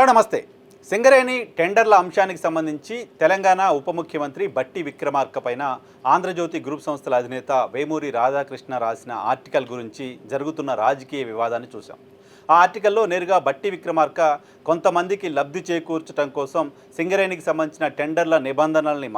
Hello నమస్తే. సింగరేణి టెండర్ల అంశానికి సంబంధించి తెలంగాణ ఉప ముఖ్యమంత్రి బట్టి విక్రమార్క పైన ఆంధ్రజ్యోతి గ్రూప్ సంస్థల అధినేత వేమూరి రాధాకృష్ణ రాసిన ఆర్టికల్ గురించి జరుగుతున్న రాజకీయ వివాదాన్ని చూసాం. ఆ ఆర్టికల్లో నేరుగా బట్టి విక్రమార్క కొంతమందికి లబ్ధి చేకూర్చడం కోసం సింగరేణికి సంబంధించిన టెండర్ల నిబంధనల్ని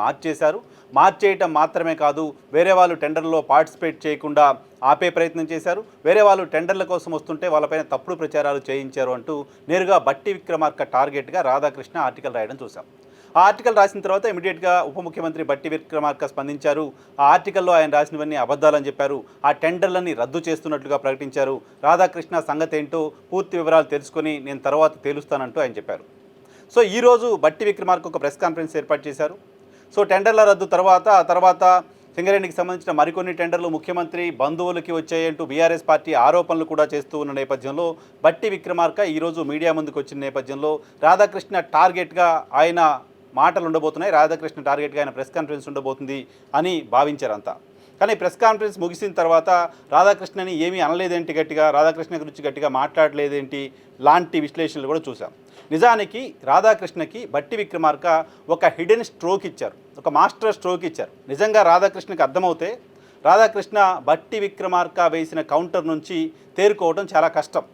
మార్చేయటం మాత్రమే కాదు, వేరే వాళ్ళు టెండర్లో పార్టిసిపేట్ చేయకుండా ఆపే ప్రయత్నం చేశారు, వేరే వాళ్ళు టెండర్ల కోసం వస్తుంటే వాళ్ళపైన తప్పుడు ప్రచారాలు చేయించారు అంటూ నేరుగా బట్టి విక్రమార్క టార్గెట్గా రాధాకృష్ణ ఆర్టికల్ రాయడం చూసాం. ఆ ఆర్టికల్ రాసిన తర్వాత ఇమీడియట్గా ఉప ముఖ్యమంత్రి బట్టి విక్రమార్క స్పందించారు. ఆ ఆర్టికల్లో ఆయన రాసినవన్నీ అబద్ధాలని చెప్పారు. ఆ టెండర్లని రద్దు చేస్తున్నట్లుగా ప్రకటించారు. రాధాకృష్ణ సంగతి ఏంటో పూర్తి వివరాలు తెలుసుకొని నేను తర్వాత తేలుస్తానంటూ ఆయన చెప్పారు. సో ఈరోజు బట్టి విక్రమార్క ఒక ప్రెస్ కాన్ఫరెన్స్ ఏర్పాటు చేశారు. సో టెండర్ల రద్దు తర్వాత సింగరేణికి సంబంధించిన మరికొన్ని టెండర్లు ముఖ్యమంత్రి బంధువులకి వచ్చాయంటూ బీఆర్ఎస్ పార్టీ ఆరోపణలు కూడా చేస్తూ ఉన్న నేపథ్యంలో బట్టి విక్రమార్క ఈరోజు మీడియా ముందుకు వచ్చిన నేపథ్యంలో రాధాకృష్ణ టార్గెట్గా ఆయన మాటలు ఉండబోతున్నాయి, రాధాకృష్ణ టార్గెట్గా ఆయన ప్రెస్ కాన్ఫరెన్స్ ఉండబోతుంది అని భావించారంతా. కానీ ప్రెస్ కాన్ఫరెన్స్ ముగిసిన తర్వాత రాధాకృష్ణని ఏమీ అనలేదేంటి, రాధాకృష్ణ గురించి గట్టిగా మాట్లాడలేదేంటి లాంటి విశ్లేషణలు కూడా చూసాం. నిజానికి రాధాకృష్ణకి బట్టి విక్రమార్క ఒక హిడెన్ స్ట్రోక్ ఇచ్చారు, ఒక మాస్టర్ స్ట్రోక్ ఇచ్చారు. నిజంగా రాధాకృష్ణకి అర్థమవుతే రాధాకృష్ణ బట్టి విక్రమార్క వేసిన కౌంటర్ నుంచి తేరుకోవడం చాలా కష్టం.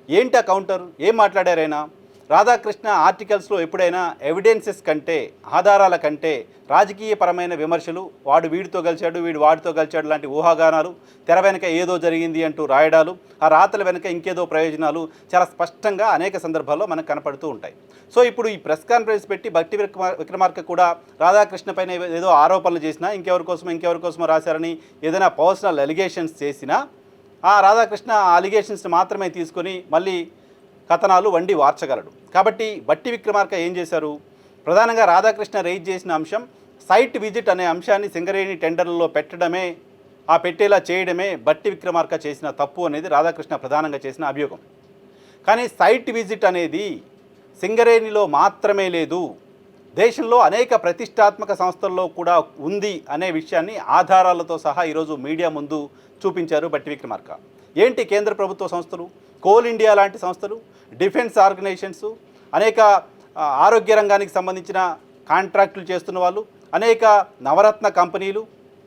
ఏంటి ఆ కౌంటర్, ఏం మాట్లాడారైనా? రాధాకృష్ణ ఆర్టికల్స్లో ఎప్పుడైనా ఎవిడెన్సెస్ కంటే, ఆధారాల కంటే రాజకీయపరమైన విమర్శలు, వాడు వీడితో కలిశాడు, వీడు వాడితో కలిశాడు లాంటి ఊహాగానాలు, తెర వెనక ఏదో జరిగింది అంటూ రాయడాలు, ఆ రాతల వెనక ఇంకేదో ప్రయోజనాలు చాలా స్పష్టంగా అనేక సందర్భాల్లో మనకు కనపడుతూ ఉంటాయి. సో ఇప్పుడు ఈ ప్రెస్ కాన్ఫరెన్స్ పెట్టి బట్టి విక్రమార్క కూడా రాధాకృష్ణ పైన ఏదో ఆరోపణలు చేసినా, ఇంకెవరి కోసమో రాశారని ఏదైనా పర్సనల్ అలిగేషన్స్ చేసినా ఆ రాధాకృష్ణ ఆ అలిగేషన్స్ని మాత్రమే తీసుకొని మళ్ళీ కథనాలు వండి వార్చగలడు. కాబట్టి బట్టి విక్రమార్క ఏం చేశారు? ప్రధానంగా రాధాకృష్ణ రైజ్ చేసిన అంశం సైట్ విజిట్ అనే అంశాన్ని సింగరేణి టెండర్లలో పెట్టడమే, ఆ పెట్టేలా చేయడమే బట్టి విక్రమార్క చేసిన తప్పు అనేది రాధాకృష్ణ ప్రధానంగా చేసిన అభియోగం. కానీ సైట్ విజిట్ అనేది సింగరేణిలో మాత్రమే లేదు, దేశంలో అనేక ప్రతిష్టాత్మక సంస్థల్లో కూడా ఉంది అనే విషయాన్ని ఆధారాలతో సహా ఈరోజు మీడియా ముందు చూపించారు బట్టి విక్రమార్క. ఏంటి కేంద్ర ప్రభుత్వ సంస్థలు, కోల్ ఇండియా లాంటి సంస్థలు, డిఫెన్స్ ఆర్గనైజేషన్స్, అనేక ఆరోగ్య రంగానికి సంబంధించిన కాంట్రాక్టులు చేస్తున్న వాళ్ళు, అనేక నవరత్న కంపెనీలు,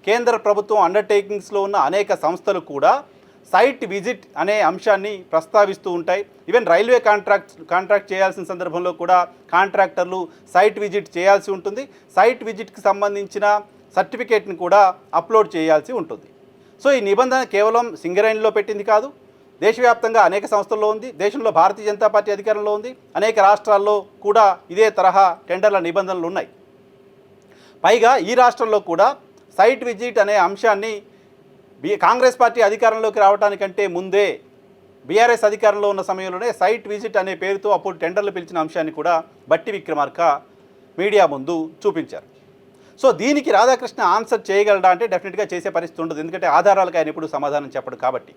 కేంద్ర ప్రభుత్వం అండర్టేకింగ్స్లో ఉన్న అనేక సంస్థలు కూడా సైట్ విజిట్ అనే అంశాన్ని ప్రస్తావిస్తూ ఉంటాయి. ఈవెన్ రైల్వే కాంట్రాక్ట్ చేయాల్సిన సందర్భంలో కూడా కాంట్రాక్టర్లు సైట్ విజిట్ చేయాల్సి ఉంటుంది. సైట్ విజిట్కి సంబంధించిన సర్టిఫికేట్ని కూడా అప్లోడ్ చేయాల్సి ఉంటుంది. సో ఈ నిబంధన కేవలం సింగరేణిలో పెట్టింది కాదు, దేశవ్యాప్తంగా అనేక సంస్థల్లో ఉంది. దేశంలో భారతీయ జనతా పార్టీ అధికారంలో ఉంది. అనేక రాష్ట్రాల్లో కూడా ఇదే తరహా టెండర్ల నిబంధనలు ఉన్నాయి. పైగా ఈ రాష్ట్రంలో కూడా సైట్ విజిట్ అనే అంశాన్ని కాంగ్రెస్ పార్టీ అధికారంలోకి రావడానికంటే ముందే, బీఆర్ఎస్ అధికారంలో ఉన్న సమయంలోనే సైట్ విజిట్ అనే పేరుతో అప్పుడు టెండర్లు పిలిచిన అంశాన్ని కూడా బట్టి విక్రమార్క మీడియా ముందు చూపించారు. సో దీనికి రాధాకృష్ణ ఆన్సర్ చేయగలడా అంటే డెఫినెట్గా చేసే పరిస్థితి ఉండదు. ఎందుకంటే ఆధారాలకు ఆయన ఎప్పుడు సమాధానం చెప్పడు కాబట్టి,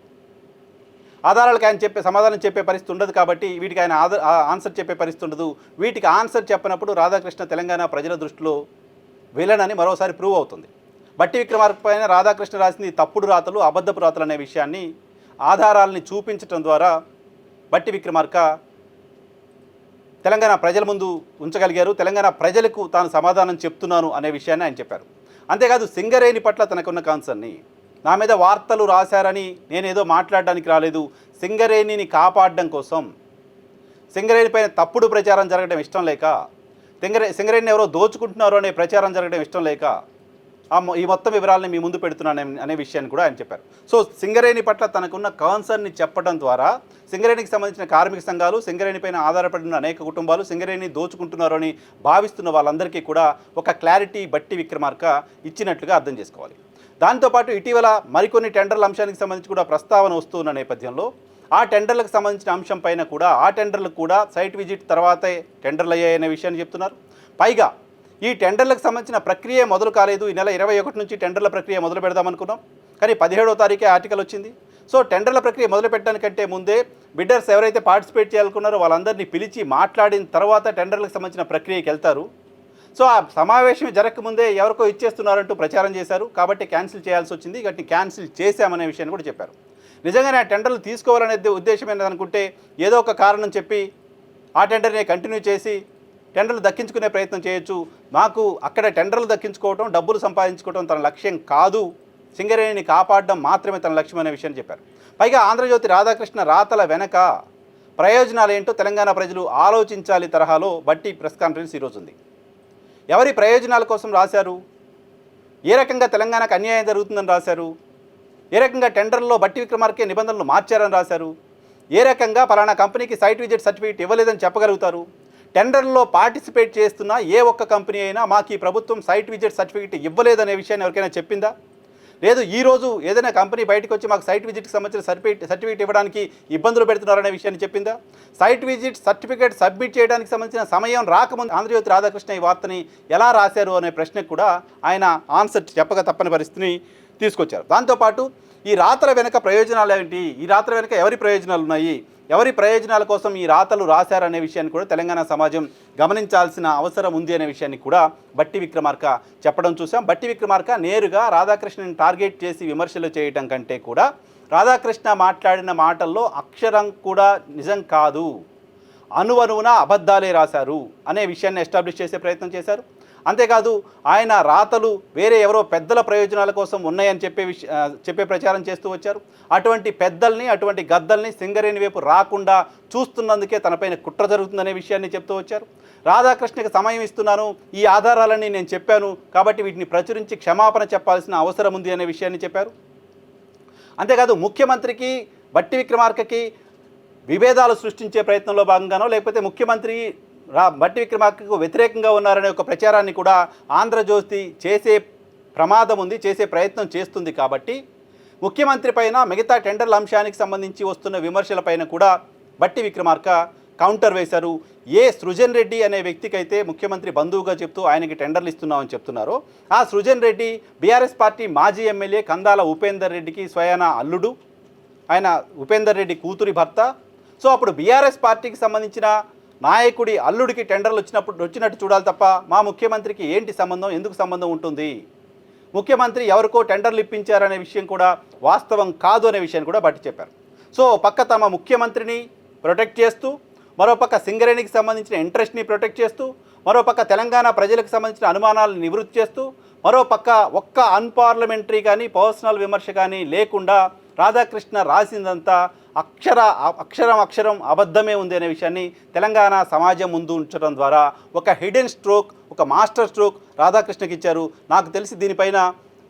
ఆధారాలకు ఆయన సమాధానం చెప్పే పరిస్థితి ఉండదు కాబట్టి వీటికి ఆయన ఆన్సర్ చెప్పే పరిస్థితి ఉండదు. వీటికి ఆన్సర్ చెప్పినప్పుడు రాధాకృష్ణ తెలంగాణ ప్రజల దృష్టిలో విలన్ అని మరోసారి ప్రూవ్ అవుతుంది. బట్టి విక్రమార్క పైన రాధాకృష్ణ రాసింది తప్పుడు రాతలు, అబద్ధపు రాతలు అనే విషయాన్ని ఆధారాలని చూపించడం ద్వారా బట్టి విక్రమార్క తెలంగాణ ప్రజల ముందు ఉంచగలిగారు. తెలంగాణ ప్రజలకు తాను సమాధానం చెప్తున్నాను అనే విషయాన్ని ఆయన చెప్పారు. అంతేకాదు సింగరేణి పట్ల తనకున్న కాన్సర్ని, నా మీద వార్తలు రాశారని నేనేదో మాట్లాడడానికి రాలేదు, సింగరేణిని కాపాడడం కోసం, సింగరేణి పైన తప్పుడు ప్రచారం జరగడం ఇష్టం లేక, సింగరేణిని ఎవరో దోచుకుంటున్నారు అనే ప్రచారం జరగడం ఇష్టం లేక ఈ మొత్తం వివరాలని మీ ముందు పెడుతున్నాను అనే విషయాన్ని కూడా ఆయన చెప్పారు. సో సింగరేణి పట్ల తనకున్న కాన్సర్న్ని చెప్పడం ద్వారా సింగరేణికి సంబంధించిన కార్మిక సంఘాలు, సింగరేణి పైన ఆధారపడిన అనేక కుటుంబాలు సింగరేణిని దోచుకుంటున్నారు అని భావిస్తున్న వాళ్ళందరికీ కూడా ఒక క్లారిటీ బట్టి విక్రమార్క ఇచ్చినట్లుగా అర్థం చేసుకోవాలి. దాంతోపాటు ఇటీవల మరికొన్ని టెండర్ల అంశానికి సంబంధించి కూడా ప్రస్తావన వస్తున్న నేపథ్యంలో ఆ టెండర్లకు సంబంధించిన అంశం పైన కూడా, ఆ టెండర్లకు కూడా సైట్ విజిట్ తర్వాతే టెండర్లు అయ్యాయనే విషయాన్ని చెప్తున్నారు. పైగా ఈ టెండర్లకు సంబంధించిన ప్రక్రియ మొదలు కాలేదు. ఈ నెల 21 నుంచి టెండర్ల ప్రక్రియ మొదలు పెడదామనుకున్నాం, కానీ 17వ తారీఖే ఆర్టికల్ వచ్చింది. సో టెండర్ల ప్రక్రియ మొదలు పెట్టడానికంటే ముందే బిడ్డర్స్ ఎవరైతే పార్టిసిపేట్ చేయాలనుకున్నారో వాళ్ళందరినీ పిలిచి మాట్లాడిన తర్వాత టెండర్లకు సంబంధించిన ప్రక్రియకి వెళ్తారు. సో ఆ సమావేశం జరగకముందే ఎవరికో ఇచ్చేస్తున్నారంటూ ప్రచారం చేశారు, కాబట్టి క్యాన్సిల్ చేయాల్సి వచ్చింది, కాబట్టి క్యాన్సిల్ చేశామనే విషయాన్ని కూడా చెప్పారు. నిజంగానే ఆ టెండర్లు తీసుకోవాలనే ఉద్దేశం ఏంటనుకుంటే ఏదో ఒక కారణం చెప్పి ఆ టెండర్ని కంటిన్యూ చేసి టెండర్లు దక్కించుకునే ప్రయత్నం చేయొచ్చు. మాకు అక్కడ టెండర్లు దక్కించుకోవడం, డబ్బులు సంపాదించుకోవడం తన లక్ష్యం కాదు, సింగరేణిని కాపాడడం మాత్రమే తన లక్ష్యం అనే విషయాన్ని చెప్పారు. పైగా ఆంధ్రజ్యోతి రాధాకృష్ణ రాతల వెనక ప్రయోజనాలు ఏంటో తెలంగాణ ప్రజలు ఆలోచించాలి తరహాలో బట్టి ప్రెస్ కాన్ఫరెన్స్ ఈరోజు ఉంది. ఎవరి ప్రయోజనాల కోసం రాశారు, ఏ రకంగా తెలంగాణకు అన్యాయం జరుగుతుందని రాశారు, ఏ రకంగా టెండర్లో బట్టి విక్రమార్కే నిబంధనలు మార్చారని రాశారు, ఏ రకంగా పలానా కంపెనీకి సైట్ విజిట్ సర్టిఫికేట్ ఇవ్వలేదని చెప్పగలుగుతారు, టెండర్లో పార్టిసిపేట్ చేస్తున్న ఏ ఒక్క కంపెనీ అయినా మాకు ఈ ప్రభుత్వం సైట్ విజిట్ సర్టిఫికేట్ ఇవ్వలేదనే విషయాన్ని ఎవరికైనా చెప్పిందా? లేదు ఈరోజు ఏదైనా కంపెనీ బయటకు వచ్చి మాకు సైట్ విజిట్కి సంబంధించిన సర్టిఫికేట్ ఇవ్వడానికి ఇబ్బందులు పెడుతున్నారనే విషయాన్ని చెప్పిందా? సైట్ విజిట్ సర్టిఫికేట్ సబ్మిట్ చేయడానికి సంబంధించిన సమయం రాకముందు ఆంధ్రజ్యోతి రాధాకృష్ణ ఈ వార్తని ఎలా రాశారు అనే ప్రశ్నకు కూడా ఆయన ఆన్సర్ చెప్పక తప్పని పరిస్థితిని తీసుకొచ్చారు. దాంతోపాటు ఈ రాతల వెనుక ప్రయోజనాలు ఏమిటి, ఈ రాతల వెనుక ఎవరి ప్రయోజనాలు ఉన్నాయి, ఎవరి ప్రయోజనాల కోసం ఈ రాతలు రాశారనే విషయాన్ని కూడా తెలంగాణ సమాజం గమనించాల్సిన అవసరం ఉంది అనే విషయాన్ని కూడా బట్టి విక్రమార్క చెప్పడం చూసాం. బట్టి విక్రమార్క నేరుగా రాధాకృష్ణని టార్గెట్ చేసి విమర్శలు చేయటం కంటే కూడా రాధాకృష్ణ మాట్లాడిన మాటల్లో అక్షరం కూడా నిజం కాదు, అణువణువున అబద్ధాలే రాశారు అనే విషయాన్ని ఎస్టాబ్లిష్ చేసే ప్రయత్నం చేశారు. అంతేకాదు ఆయన రాతలు వేరే ఎవరో పెద్దల ప్రయోజనాల కోసం ఉన్నాయని చెప్పే ప్రచారం చేస్తూ వచ్చారు. అటువంటి పెద్దల్ని, అటువంటి గద్దల్ని సింగరేణి వైపు రాకుండా చూస్తున్నందుకే తనపైన కుట్ర జరుగుతుందనే విషయాన్ని చెప్తూ వచ్చారు. రాధాకృష్ణకి సమయం ఇస్తున్నాను, ఈ ఆధారాలన్నీ నేను చెప్పాను కాబట్టి వీటిని ప్రచురించి క్షమాపణ చెప్పాల్సిన అవసరం ఉంది అనే విషయాన్ని చెప్పారు. అంతేకాదు ముఖ్యమంత్రికి బట్టి విక్రమార్కకి విభేదాలు సృష్టించే ప్రయత్నంలో భాగంగానో లేకపోతే ముఖ్యమంత్రి బట్టి విక్రమార్కకు వ్యతిరేకంగా ఉన్నారనే ఒక ప్రచారాన్ని కూడా ఆంధ్రజ్యోతి చేసే ప్రమాదం ఉంది, చేసే ప్రయత్నం చేస్తుంది. కాబట్టి ముఖ్యమంత్రి పైన మిగతా టెండర్ల అంశానికి సంబంధించి వస్తున్న విమర్శలపైన కూడా బట్టి విక్రమార్క కౌంటర్ వేశారు. ఏ సృజన్ రెడ్డి అనే వ్యక్తికైతే ముఖ్యమంత్రి బంధువుగా చెప్తూ ఆయనకి టెండర్లు ఇస్తున్నామని చెప్తున్నారో ఆ సృజన్ రెడ్డి బీఆర్ఎస్ పార్టీ మాజీ ఎమ్మెల్యే కందాల ఉపేందర్ రెడ్డికి స్వయాన అల్లుడు, ఆయన ఉపేందర్ రెడ్డి కూతురి భర్త. సో అప్పుడు బీఆర్ఎస్ పార్టీకి సంబంధించిన నాయకుడి అల్లుడికి టెండర్లు వచ్చినట్టు చూడాలి తప్ప మా ముఖ్యమంత్రికి ఏంటి సంబంధం, ఎందుకు సంబంధం ఉంటుంది? ముఖ్యమంత్రి ఎవరికో టెండర్లు ఇప్పించారనే విషయం కూడా వాస్తవం కాదు అనే విషయాన్ని కూడా బట్టి చెప్పారు. సో పక్క తమ ముఖ్యమంత్రిని ప్రొటెక్ట్ చేస్తూ, మరోపక్క సింగరేణికి సంబంధించిన ఇంట్రెస్ట్ని ప్రొటెక్ట్ చేస్తూ, మరోపక్క తెలంగాణ ప్రజలకు సంబంధించిన అనుమానాలను నివృత్తి చేస్తూ, మరోపక్క ఒక్క అన్పార్లమెంటరీ కానీ పర్సనల్ విమర్శ కానీ లేకుండా రాధాకృష్ణ రాసిందంతా అక్షరం అబద్ధమే ఉంది అనే విషయాన్ని తెలంగాణ సమాజం ముందు ఉంచడం ద్వారా ఒక హిడెన్ స్ట్రోక్, ఒక మాస్టర్ స్ట్రోక్ రాధాకృష్ణకి ఇచ్చారు. నాకు తెలిసి దీనిపైన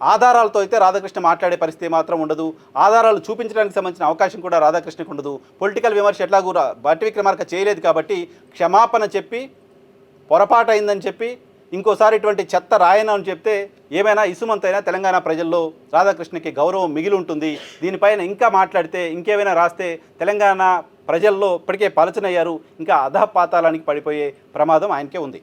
ఆధారాలతో అయితే రాధాకృష్ణ మాట్లాడే పరిస్థితి మాత్రం ఉండదు, ఆధారాలు చూపించడానికి సంబంధించిన అవకాశం కూడా రాధాకృష్ణకు ఉండదు. పొలిటికల్ విమర్శ ఎట్లాగూ బట్టి విక్రమార్క చేయలేదు కాబట్టి క్షమాపణ చెప్పి పొరపాటు అయిందని చెప్పి ఇంకోసారి ఇటువంటి చెత్త రాయను అని చెప్తే ఏమైనా ఇసుమంతైనా తెలంగాణ ప్రజల్లో రాధాకృష్ణకి గౌరవం మిగిలి ఉంటుంది. దీనిపైన ఇంకా మాట్లాడితే, ఇంకేమైనా రాస్తే తెలంగాణ ప్రజల్లో ఇప్పటికే పలచనయ్యారు, ఇంకా అధపాతాళానికి పడిపోయే ప్రమాదం ఆయనకే ఉంది.